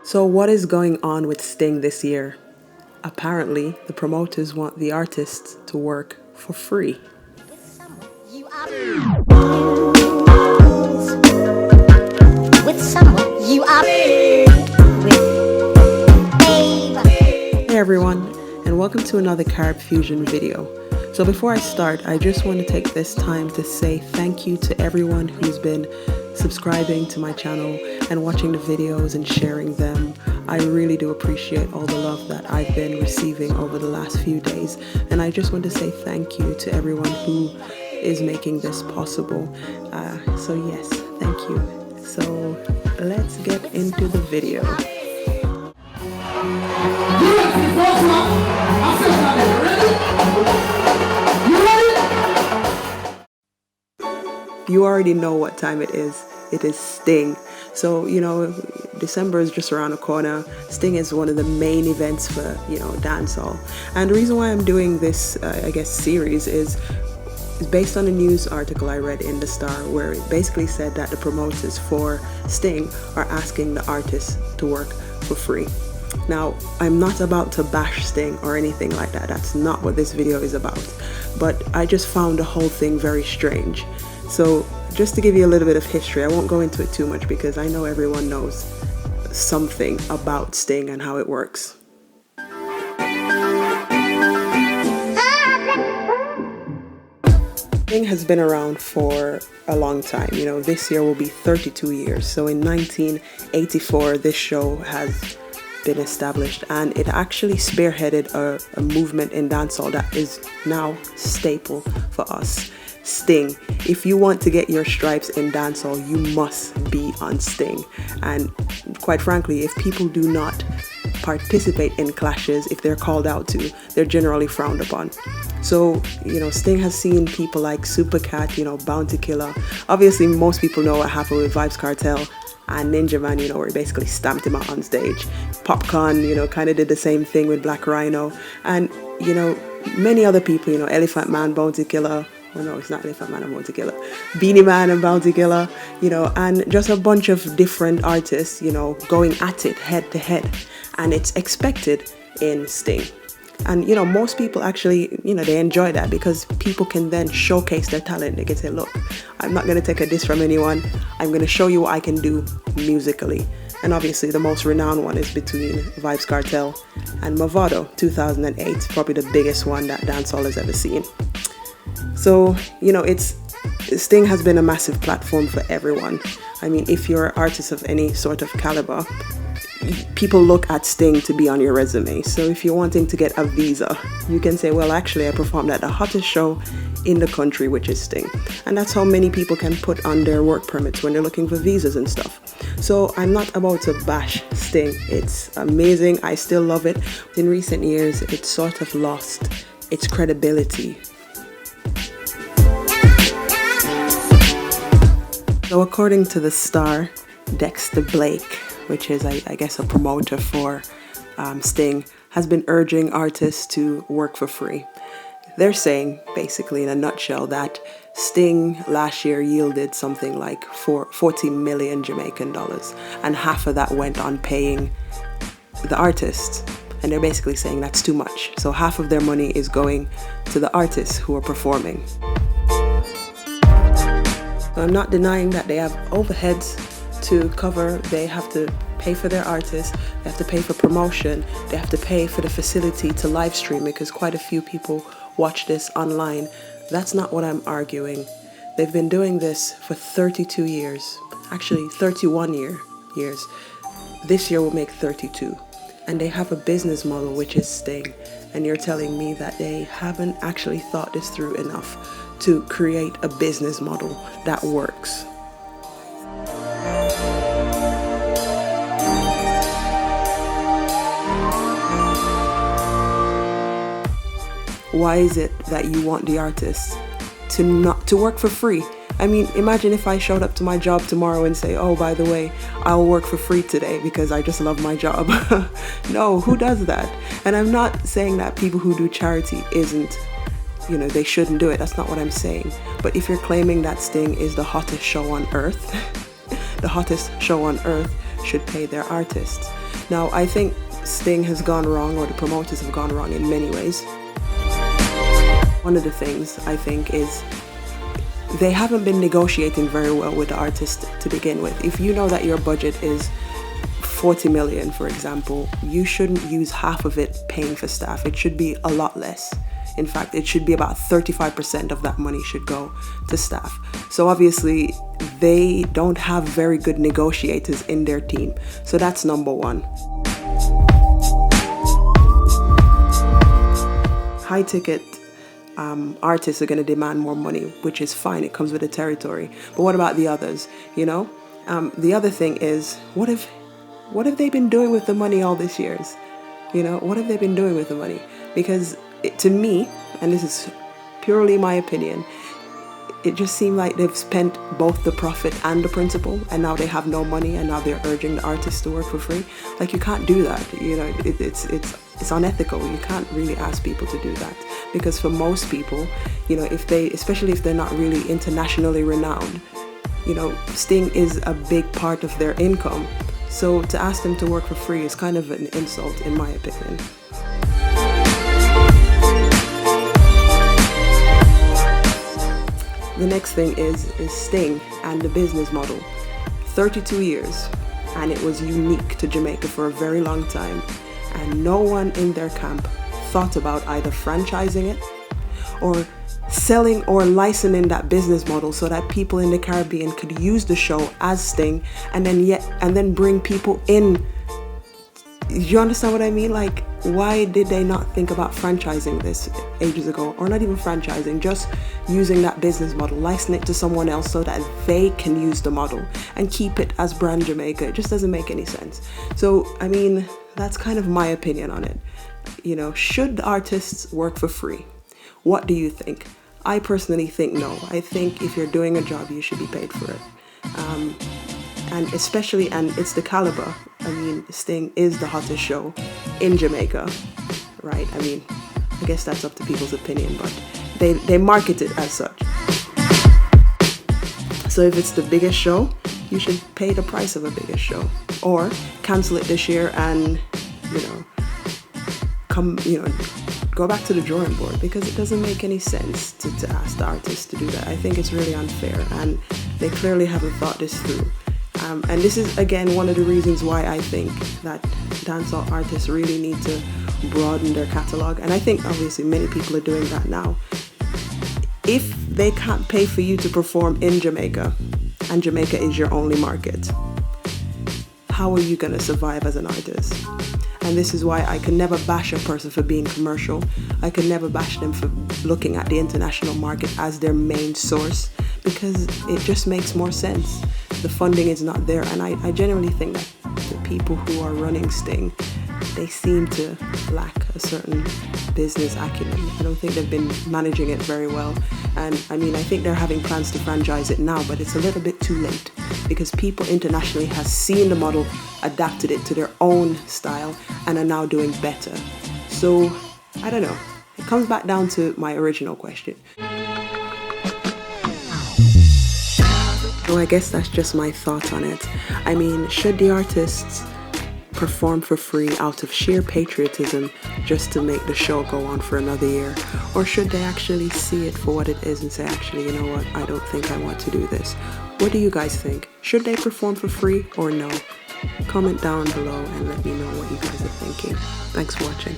So what is going on with Sting this year? Apparently, the promoters want the artists to work for free. Hey everyone, and welcome to another Carib Fusion video. So before I start, I just want to take this time to say thank you to everyone who's been subscribing to my channel and watching the videos and sharing them. I really do appreciate all the love that I've been receiving over the last few days, and I just want to say thank you to everyone who is making this possible. So yes, thank you. So let's get into the video. You already know what time it is. It is Sting. So, December is just around the corner. Sting is one of the main events for, dancehall. And the reason why I'm doing this, series is based on a news article I read in The Star, where it basically said that the promoters for Sting are asking the artists to work for free. Now, I'm not about to bash Sting or anything like that. That's not what this video is about. But I just found the whole thing very strange. So just to give you a little bit of history, I won't go into it too much because I know everyone knows something about Sting and how it works. Sting has been around for a long time. This year will be 32 years. So in 1984, this show has been established, and it actually spearheaded a movement in dancehall that is now staple for us. Sting. If you want to get your stripes in dancehall, you must be on Sting. And quite frankly, if people do not participate in clashes, if they're called out to, they're generally frowned upon. So, Sting has seen people like Supercat, Bounty Killer. Obviously, most people know what happened with Vybz Kartel and Ninja Man, where he basically stamped him out on stage. Popcorn, kind of did the same thing with Black Rhino. And, many other people, Elephant Man, Bounty Killer. Well, no, it's not Elephant Man and Bounty Killer. Beanie Man and Bounty Killer, and just a bunch of different artists, going at it head to head. And it's expected in Sting. And, most people actually, they enjoy that because people can then showcase their talent. They can say, look, I'm not going to take a diss from anyone. I'm going to show you what I can do musically. And obviously the most renowned one is between Vybz Kartel and Mavado, 2008, probably the biggest one that dancehall has ever seen. So, Sting has been a massive platform for everyone. I mean, if you're an artist of any sort of caliber, people look at Sting to be on your resume. So if you're wanting to get a visa, you can say, well, actually, I performed at the hottest show in the country, which is Sting. And that's how many people can put on their work permits when they're looking for visas and stuff. So I'm not about to bash Sting. It's amazing. I still love it. In recent years, it's sort of lost its credibility. So according to The Star, Dexter Blake, which is, I guess, a promoter for Sting, has been urging artists to work for free. They're saying, basically in a nutshell, that Sting last year yielded something like 40 million Jamaican dollars, and half of that went on paying the artists. And they're basically saying that's too much. So half of their money is going to the artists who are performing. So I'm not denying that they have overheads to cover. They have to pay for their artists, they have to pay for promotion, they have to pay for the facility to live stream because quite a few people watch this online. That's not what I'm arguing. They've been doing this for 32 years, actually 31 years. This year will make 32. And they have a business model, which is Sting. And you're telling me that they haven't actually thought this through enough to create a business model that works. Why is it that you want the artists to work for free? I mean, imagine if I showed up to my job tomorrow and say, oh, by the way, I'll work for free today because I just love my job. No, who does that? And I'm not saying that people who do charity isn't, they shouldn't do it. That's not what I'm saying. But if you're claiming that Sting is the hottest show on earth, should pay their artists. Now, I think Sting has gone wrong, or the promoters have gone wrong in many ways. One of the things I think is they haven't been negotiating very well with the artist to begin with. If you know that your budget is 40 million, for example, you shouldn't use half of it paying for staff. It should be a lot less. In fact, it should be about 35% of that money should go to staff. So obviously, they don't have very good negotiators in their team. So that's number one. High ticket artists are going to demand more money, which is fine. It comes with the territory. But what about the others? You know, the other thing is, what have they been doing with the money all these years? You know, what have they been doing with the money? Because to me, and this is purely my opinion, it just seemed like they've spent both the profit and the principal, and now they have no money, and now they're urging the artists to work for free. Like, you can't do that. You know, it's unethical. You can't really ask people to do that, because for most people, you know, especially if they're not really internationally renowned, you know, Sting is a big part of their income. So to ask them to work for free is kind of an insult, in my opinion. The next thing is Sting and the business model. 32 years, and it was unique to Jamaica for a very long time, and no one in their camp thought about either franchising it or selling or licensing that business model so that people in the Caribbean could use the show as Sting and then bring people in. You understand what I mean? Like, why did they not think about franchising this ages ago? Or not even franchising, just using that business model, licensing it to someone else so that they can use the model and keep it as brand Jamaica. It just doesn't make any sense. So, I mean, that's kind of my opinion on it. You know, should artists work for free? What do you think? I personally think no. I think if you're doing a job, you should be paid for it. And it's the caliber. I mean, Sting is the hottest show in Jamaica, right? I mean, I guess that's up to people's opinion, but they market it as such. So if it's the biggest show, you should pay the price of a biggest show, or cancel it this year and, go back to the drawing board, because it doesn't make any sense to ask the artists to do that. I think it's really unfair, and they clearly haven't thought this through. And this is, again, one of the reasons why I think that dancehall artists really need to broaden their catalogue. And I think, obviously, many people are doing that now. If they can't pay for you to perform in Jamaica, and Jamaica is your only market, how are you going to survive as an artist? And this is why I can never bash a person for being commercial. I can never bash them for looking at the international market as their main source, because it just makes more sense. The funding is not there, and I genuinely think that the people who are running Sting, they seem to lack a certain business acumen. I don't think they've been managing it very well. And I mean, I think they're having plans to franchise it now, but it's a little bit too late, because people internationally have seen the model, adapted it to their own style, and are now doing better. So, I don't know. It comes back down to my original question. So I guess that's just my thought on it. I mean, should the artists perform for free out of sheer patriotism just to make the show go on for another year? Or should they actually see it for what it is and say, actually, you know what, I don't think I want to do this? What do you guys think? Should they perform for free or no? Comment down below and let me know what you guys are thinking. Thanks for watching.